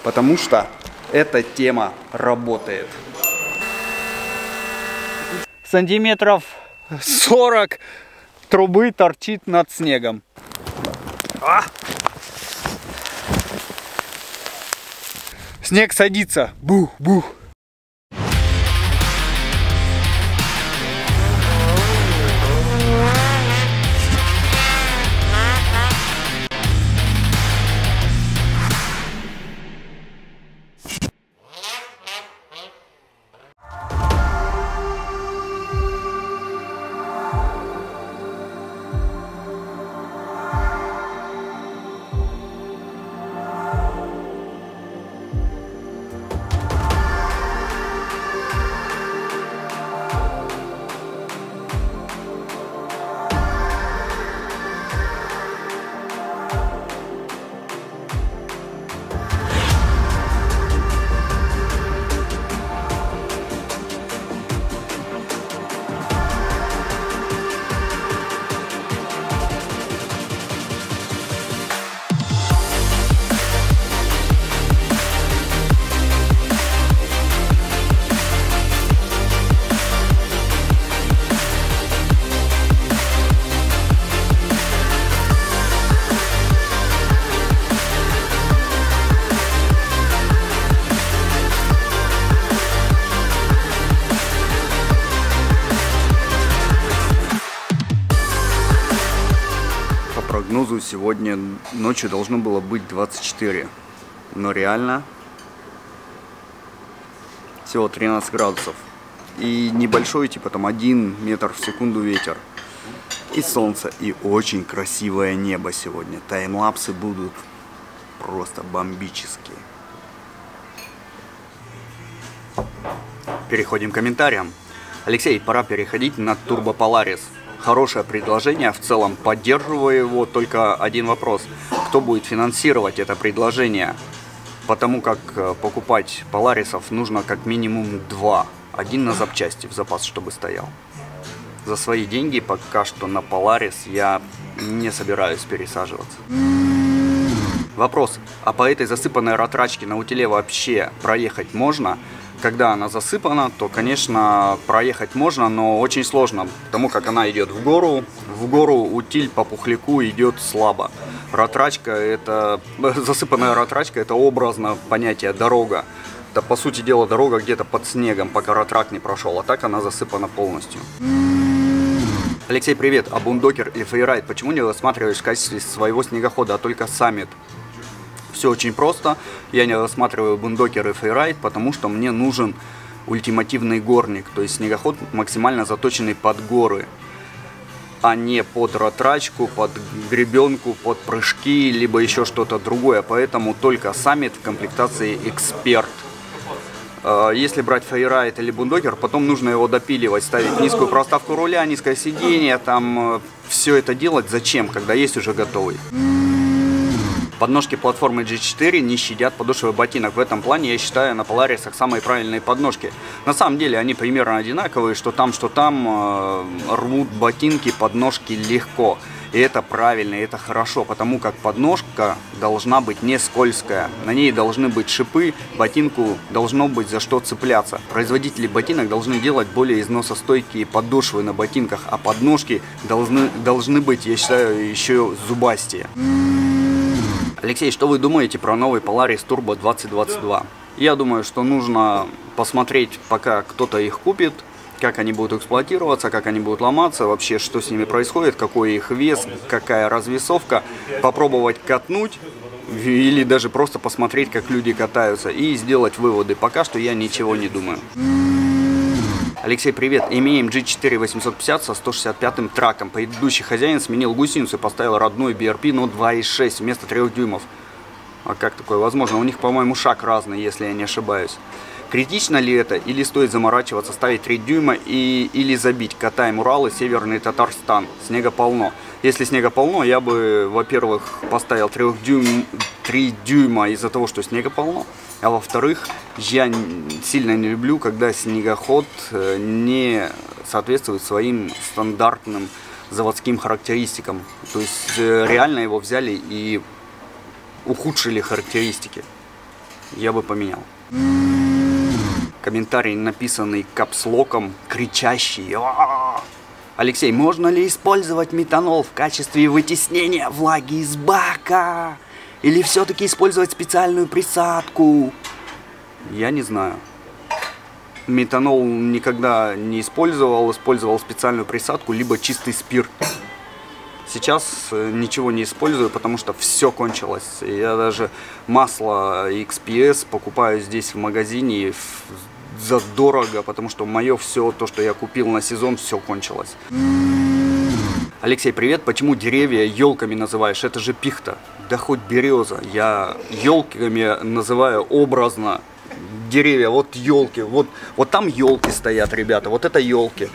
потому что эта тема работает. Сантиметров 40 трубы торчит над снегом. Снег садится. Бух-бух. По прогнозу сегодня ночью должно было быть 24, но реально всего 13 градусов. И небольшой, типа там 1 метр в секунду ветер. И солнце, и очень красивое небо сегодня. Таймлапсы будут просто бомбические. Переходим к комментариям. Алексей, пора переходить на Turbo Polaris. Хорошее предложение, в целом поддерживаю его, только один вопрос. Кто будет финансировать это предложение? Потому как покупать Polaris'ов нужно как минимум 2. Один на запчасти в запас, чтобы стоял. За свои деньги пока что на Polaris я не собираюсь пересаживаться. Вопрос, а по этой засыпанной ратрачке на утиле вообще проехать можно? Когда она засыпана, то, конечно, проехать можно, но очень сложно, потому как она идет в гору. В гору утиль по пухляку идет слабо. Ратрачка, это засыпанная ратрачка, это образно понятие дорога. Это, по сути дела, дорога где-то под снегом, пока ратрак не прошел, а так она засыпана полностью. Алексей, привет, а бундокер или фейрайд почему не рассматриваешь в качестве своего снегохода, а только саммит? Все очень просто. Я не рассматриваю бундокер и фейрайд, потому что мне нужен ультимативный горник, то есть снегоход максимально заточенный под горы, а не под ратрачку, под гребенку, под прыжки, либо еще что-то другое. Поэтому только саммит в комплектации эксперт. Если брать фейрайд или бундокер, потом нужно его допиливать, ставить низкую проставку руля, низкое сиденье, там все это делать зачем, когда есть уже готовый. Подножки платформы G4 не щадят подошвы ботинок. В этом плане я считаю на Polaris'ах самые правильные подножки. На самом деле они примерно одинаковые, что там рвут ботинки, подножки легко. И это правильно, и это хорошо, потому как подножка должна быть не скользкая. На ней должны быть шипы, ботинку должно быть за что цепляться. Производители ботинок должны делать более износостойкие подошвы на ботинках, а подножки должны быть, я считаю, еще зубастее. Алексей, что вы думаете про новый Polaris Turbo 2022? Я думаю, что нужно посмотреть, пока кто-то их купит, как они будут эксплуатироваться, как они будут ломаться, вообще, что с ними происходит, какой их вес, какая развесовка, попробовать катнуть или даже просто посмотреть, как люди катаются и сделать выводы. Пока что я ничего не думаю. Алексей, привет. Имеем G4 850 со 165-м траком. Предыдущий хозяин сменил гусеницу и поставил родной BRP, но 2.6 вместо 3 дюймов. А как такое возможно? У них, по-моему, шаг разный, если я не ошибаюсь. Критично ли это или стоит заморачиваться, ставить 3 дюйма или забить? Катаем Урал и Северный Татарстан. Снега полно. Если снега полно, я бы, во-первых, поставил 3 дюйма из-за того, что снега полно. А во-вторых, я сильно не люблю, когда снегоход не соответствует своим стандартным заводским характеристикам. То есть реально его взяли и ухудшили характеристики. я бы поменял. Комментарий, написанный капслоком, кричащий. Алексей, можно ли использовать метанол в качестве вытеснения влаги из бака? Или все-таки использовать специальную присадку? Я не знаю. Метанол никогда не использовал специальную присадку, либо чистый спирт. Сейчас ничего не использую, потому что все кончилось. Я даже масло XPS покупаю здесь в магазине задорого, потому что мое все, то, что я купил на сезон, все кончилось. Алексей, привет. Почему деревья елками называешь? Это же пихта. Да хоть береза. Я елками называю образно. Деревья, вот елки. Вот там елки стоят, ребята. Вот это елки.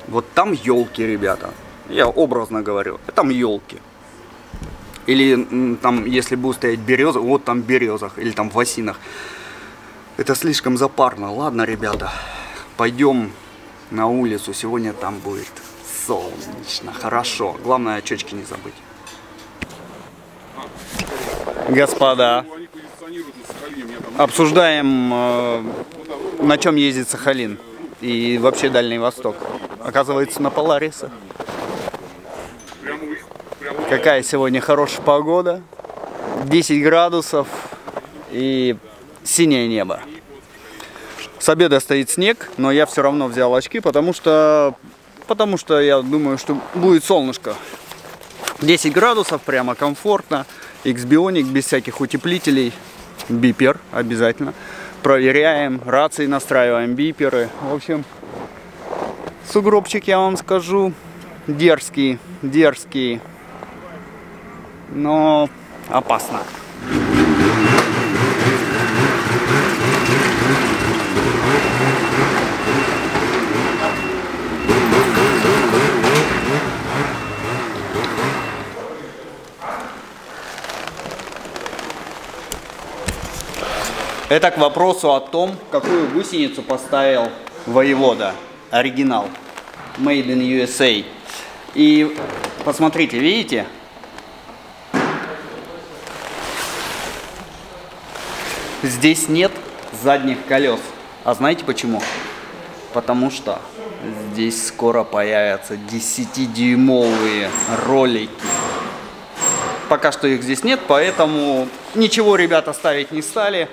Вот там елки, ребята. Я образно говорю. Там елки. Или там, если будет стоять береза, вот там в березах. Или там в осинах. Это слишком запарно. Ладно, ребята. Пойдем на улицу. Сегодня там будет солнечно. Хорошо. Главное, очечки не забыть. Господа. Обсуждаем, на чем ездит Сахалин. И вообще Дальний Восток. Оказывается, на Поларисах. Какая сегодня хорошая погода. 10 градусов и синее небо. С обеда стоит снег, но я все равно взял очки, потому что я думаю, что будет солнышко. 10 градусов, прямо комфортно. X-Bionic без всяких утеплителей. Бипер обязательно. Проверяем, рации настраиваем, биперы. В общем, сугробчик, я вам скажу, дерзкий, но опасно. Это к вопросу о том, какую гусеницу поставил воевода. Оригинал. Made in USA. И посмотрите, видите? Здесь нет задних колес. А знаете почему? Потому что здесь скоро появятся 10-дюймовые ролики. Пока что их здесь нет, поэтому ничего ребята ставить не стали.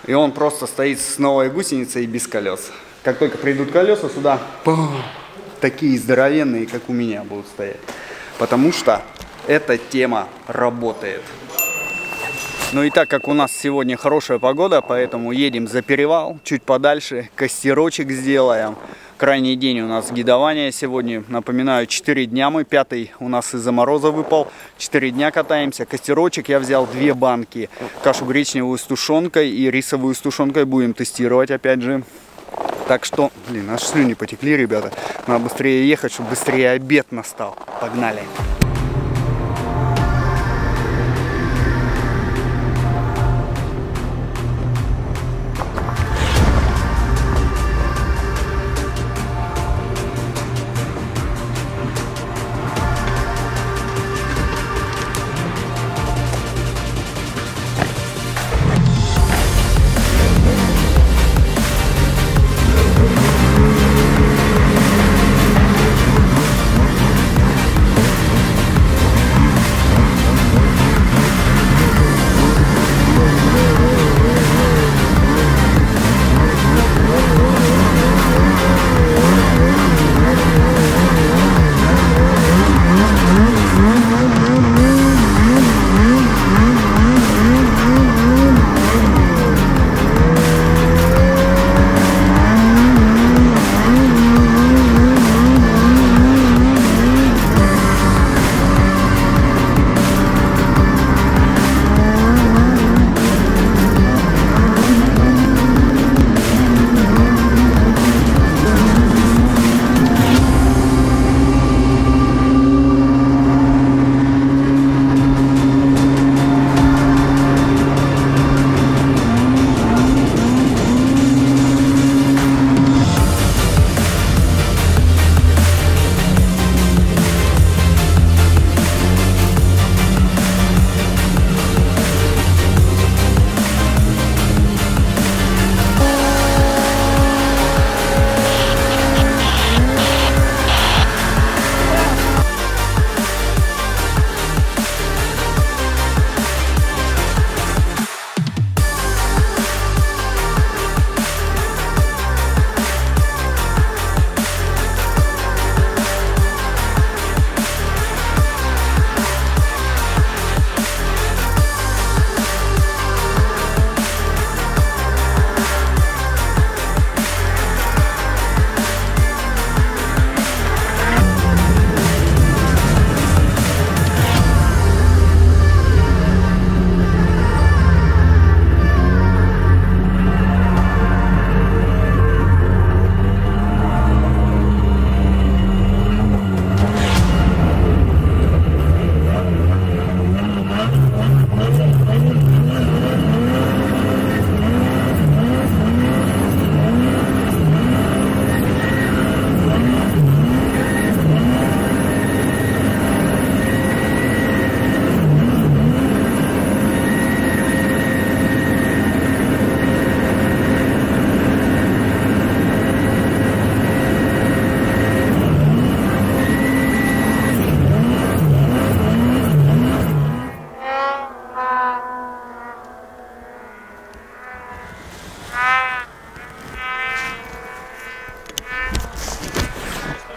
И он просто стоит с новой гусеницей и без колес. Как только придут колеса сюда, такие здоровенные, как у меня, будут стоять. Потому что эта тема работает. Ну и так как у нас сегодня хорошая погода, поэтому едем за перевал, чуть подальше, костерочек сделаем. Крайний день у нас гидование сегодня. Напоминаю, 4 дня мы, 5-й у нас из-за мороза выпал. 4 дня катаемся. Костерочек я взял 2 банки. Кашу гречневую с тушенкой и рисовую с тушенкой будем тестировать опять же. Так что, блин, аж слюни потекли, ребята. Надо быстрее ехать, чтобы быстрее обед настал. Погнали!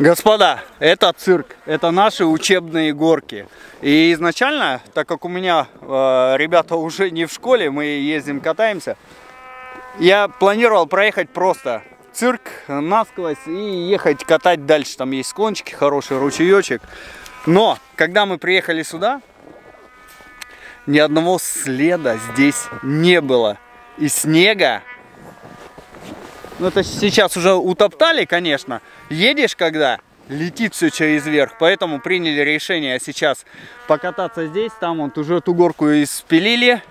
Господа, это цирк, это наши учебные горки. И изначально, так как у меня ребята уже не в школе, мы ездим, катаемся, я планировал проехать просто цирк насквозь и ехать катать дальше. Там есть склончики, хороший ручеечек. Но, когда мы приехали сюда, ни одного следа здесь не было. И снега, ну это сейчас уже утоптали, конечно. Едешь, когда летит все через верх. Поэтому приняли решение сейчас покататься здесь. Там вот уже эту горку испилили.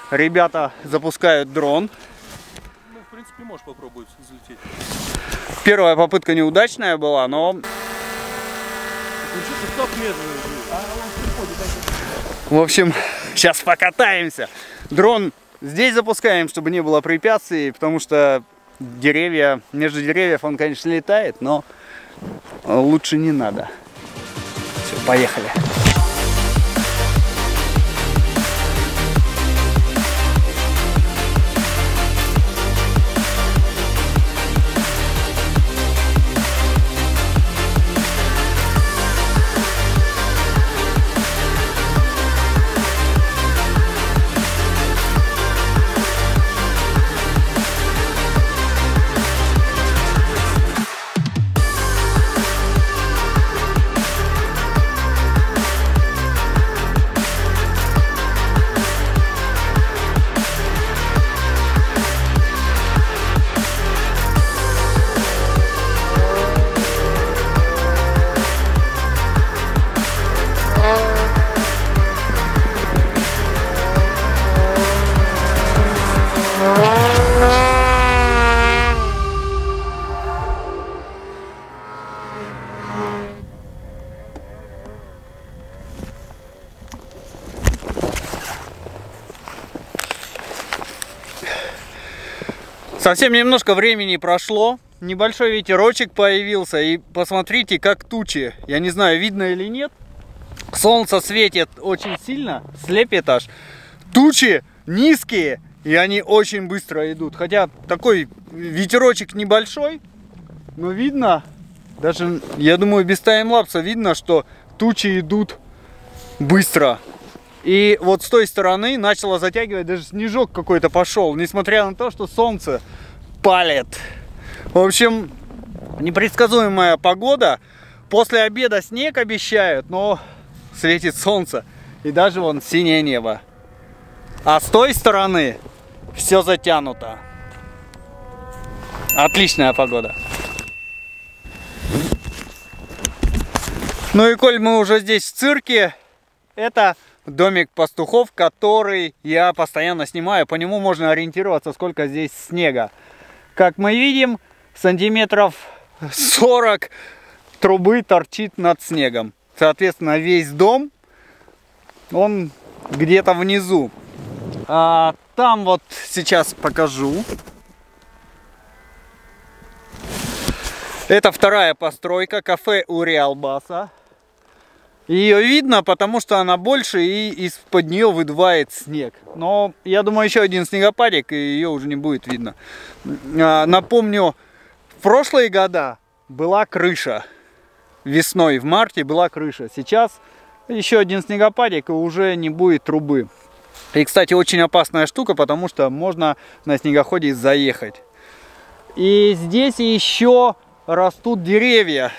Ребята запускают дрон. Ну, в принципе, можешь попробовать взлететь. Первая попытка неудачная была, но... В общем, сейчас покатаемся. Дрон здесь запускаем, чтобы не было препятствий, потому что деревья, между деревьев он, конечно, летает, но лучше не надо. Все, поехали. Совсем немножко времени прошло, небольшой ветерочек появился, и посмотрите, как тучи, я не знаю, видно или нет, солнце светит очень сильно, слепит аж, тучи низкие, и они очень быстро идут, хотя такой ветерочек небольшой, но видно, даже, я думаю, без таймлапса видно, что тучи идут быстро. И вот с той стороны начало затягивать, даже снежок какой-то пошел, несмотря на то, что солнце палит. В общем, непредсказуемая погода. После обеда снег обещают, но светит солнце. И даже вон синее небо. А с той стороны все затянуто. Отличная погода. Ну и коль мы уже здесь в цирке, это домик пастухов, который я постоянно снимаю. По нему можно ориентироваться, сколько здесь снега. Как мы видим, сантиметров 40 трубы торчит над снегом. Соответственно, весь дом, он где-то внизу. А там вот сейчас покажу. Это вторая постройка, кафе у Реалбаса. Ее видно, потому что она больше, и из-под нее выдувает снег. Но я думаю, еще один снегопадик, и ее уже не будет видно. Напомню, в прошлые года была крыша. Весной, в марте была крыша. Сейчас еще один снегопадик, и уже не будет трубы. И, кстати, очень опасная штука, потому что можно на снегоходе заехать. И здесь еще растут деревья.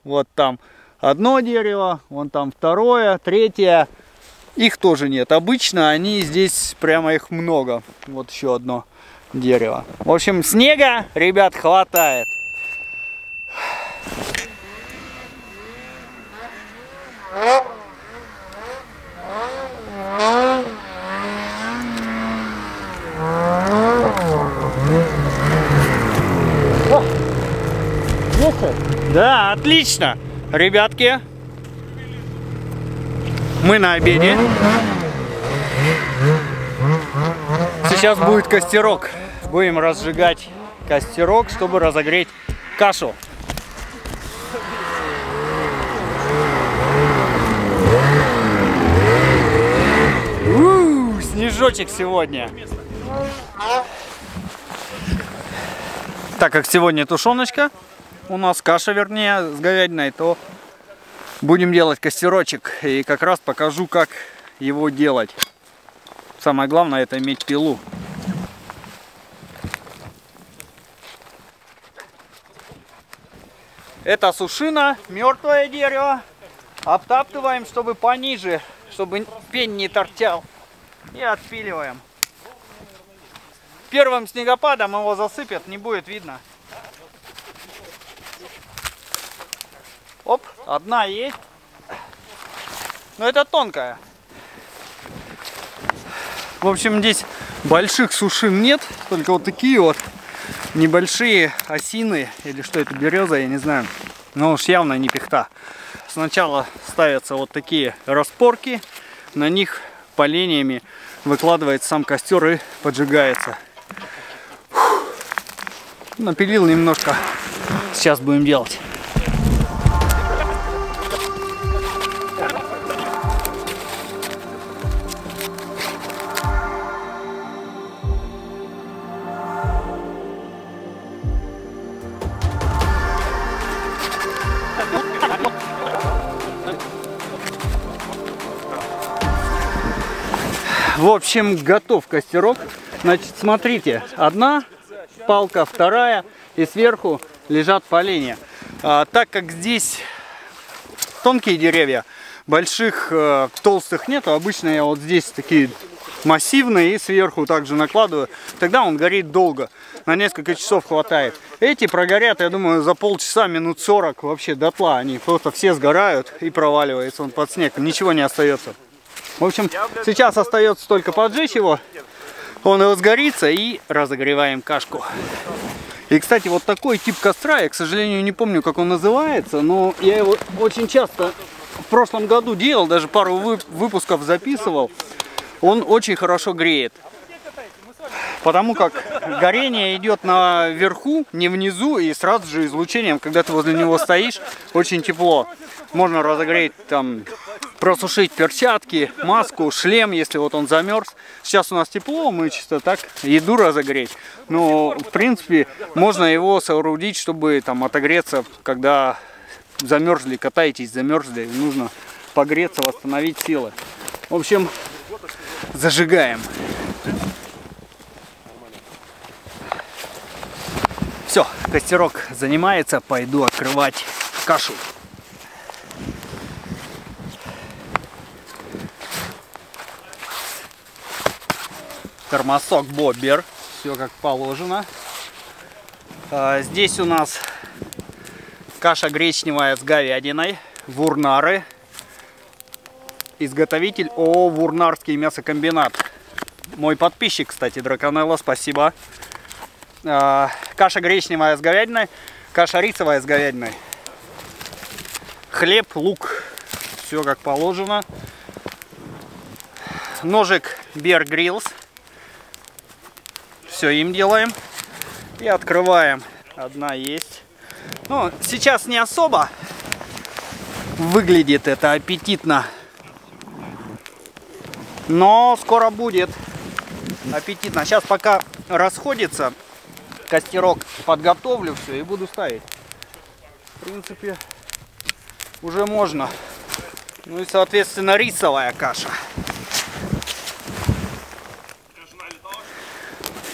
Вот там одно дерево, вон там второе, третье. Их тоже нет. Обычно они здесь прямо их много. Вот еще одно дерево. В общем, снега, ребят, хватает. Да, отлично. Ребятки, мы на обеде. Сейчас будет костерок. Будем разжигать костерок, чтобы разогреть кашу. Снежочек сегодня. Так как сегодня тушеночка, у нас каша, вернее, с говядиной, то будем делать костерочек. И как раз покажу, как его делать. Самое главное — это иметь пилу. Это сушина, мертвое дерево. Обтаптываем, чтобы пониже, чтобы пень не торчал. И отпиливаем. Первым снегопадом его засыпят, не будет видно. Оп, одна есть. Но это тонкая. В общем, здесь больших сушин нет, только вот такие вот небольшие осины, или что это, береза, я не знаю. Но уж явно не пихта. Сначала ставятся вот такие распорки, на них поленьями выкладывается сам костер и поджигается. Напилил немножко, сейчас будем делать. В общем, готов костерок. Значит, смотрите, одна палка, вторая, и сверху лежат поленья. Так как здесь тонкие деревья, больших толстых нету, обычно я вот здесь такие массивные и сверху также накладываю, тогда он горит долго, на несколько часов хватает. Эти прогорят, я думаю, за полчаса, минут 40 вообще дотла, они просто все сгорают и проваливается он под снег, ничего не остается. В общем, сейчас остается только поджечь его, он его сгорится, и разогреваем кашку. И, кстати, вот такой тип костра, я, к сожалению, не помню, как он называется, но я его очень часто в прошлом году делал, даже пару выпусков записывал. Он очень хорошо греет, потому как горение идет наверху, не внизу, и сразу же излучением, когда ты возле него стоишь, очень тепло. Можно разогреть, там, просушить перчатки, маску, шлем, если вот он замерз. Сейчас у нас тепло, мы чисто так еду разогреть. Но, в принципе, можно его соорудить, чтобы там отогреться, когда замерзли, катаетесь, замерзли, нужно погреться, восстановить силы. В общем, зажигаем. Все, костерок занимается, пойду открывать кашу. Термосок Боббер, все как положено. Здесь у нас каша гречневая с говядиной, Вурнары. Изготовитель ООО Вурнарский мясокомбинат. Мой подписчик, кстати, Драконелло, спасибо. Каша гречневая с говядиной, каша рисовая с говядиной. Хлеб, лук, все как положено. Ножик Bear Grylls. Все им делаем. И открываем. Одна есть. Ну, сейчас не особо выглядит это аппетитно. Но скоро будет аппетитно. Сейчас пока расходится костерок, подготовлю все и буду ставить. В принципе, уже можно. Ну и, соответственно, рисовая каша.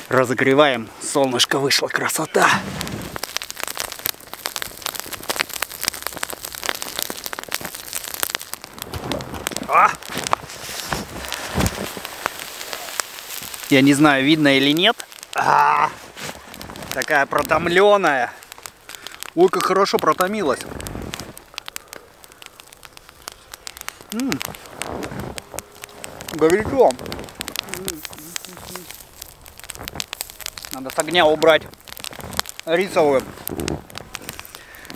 Разогреваем. Солнышко вышло, красота. Я не знаю, видно или нет. Такая протомленная. Ой, как хорошо протомилась. Горячо. Надо с огня убрать рисовую.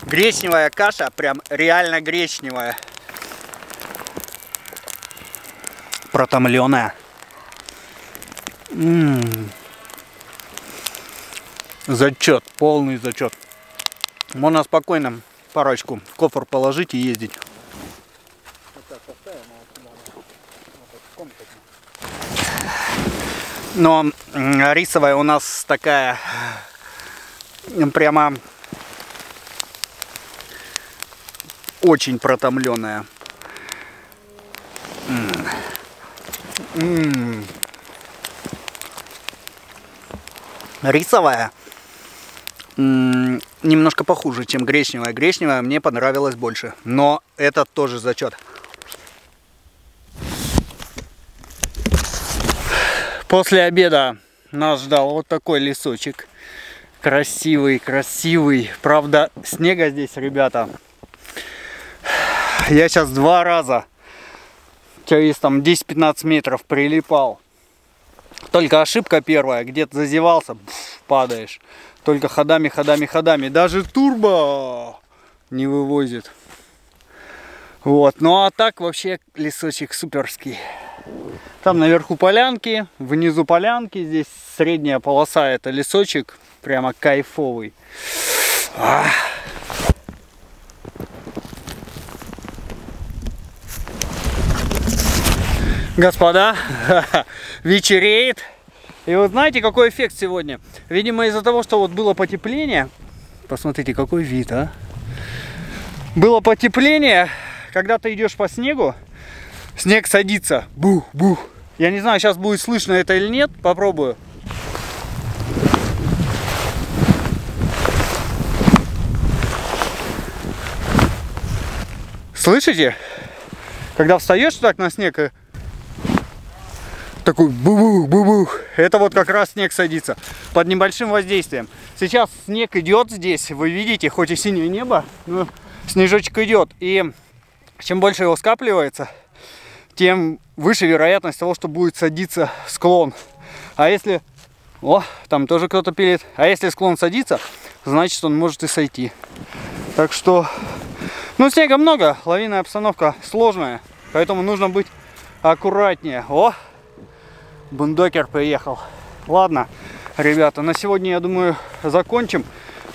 Гречневая каша, прям реально гречневая. Протомленная. Зачет, полный зачет. Можно спокойно парочку в кофр положить и ездить. Но рисовая у нас такая прямо очень протомленная. Рисовая. Немножко похуже, чем гречневая. Гречневая мне понравилась больше. Но это тоже зачет. После обеда нас ждал вот такой лесочек. Красивый, красивый. Правда, снега здесь, ребята. Я сейчас 2 раза через там 10-15 метров прилипал. Только ошибка первая, где-то зазевался, падаешь. Только ходами, ходами, ходами. Даже турбо не вывозит. Вот. Ну а так вообще лесочек суперский. Там наверху полянки, внизу полянки. Здесь средняя полоса, это лесочек. Прямо кайфовый. Господа, вечереет. И вот знаете, какой эффект сегодня? Видимо, из-за того, что вот было потепление. Посмотрите, какой вид, а. Было потепление, когда ты идешь по снегу, снег садится. Бух-бух. Я не знаю, сейчас будет слышно это или нет. Попробую. Слышите? Когда встаешь так на снег и такой бу-бух. Это вот как раз снег садится под небольшим воздействием. Сейчас снег идет здесь, вы видите, хоть и синее небо, но снежочек идет. И чем больше его скапливается, тем выше вероятность того, что будет садиться склон. А если... О, там тоже кто-то пилит. А если склон садится, значит он может и сойти. Так что... Ну, снега много, лавинная обстановка сложная, поэтому нужно быть аккуратнее. О! Бундокер приехал. Ладно, ребята, на сегодня, я думаю, закончим.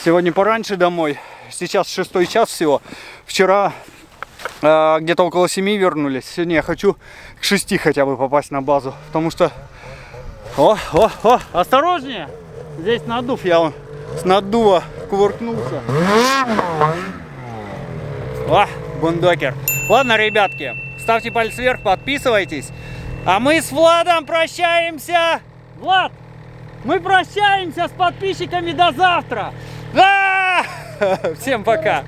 Сегодня пораньше домой. Сейчас 6 час всего. Вчера где-то около 7 вернулись. Сегодня я хочу к 6 хотя бы попасть на базу. Потому что... О, осторожнее! Здесь надув, я с наддува кувыркнулся. О, бундокер. Ладно, ребятки, ставьте палец вверх, подписывайтесь. А мы с Владом прощаемся. Влад, мы прощаемся с подписчиками до завтра. Всем пока.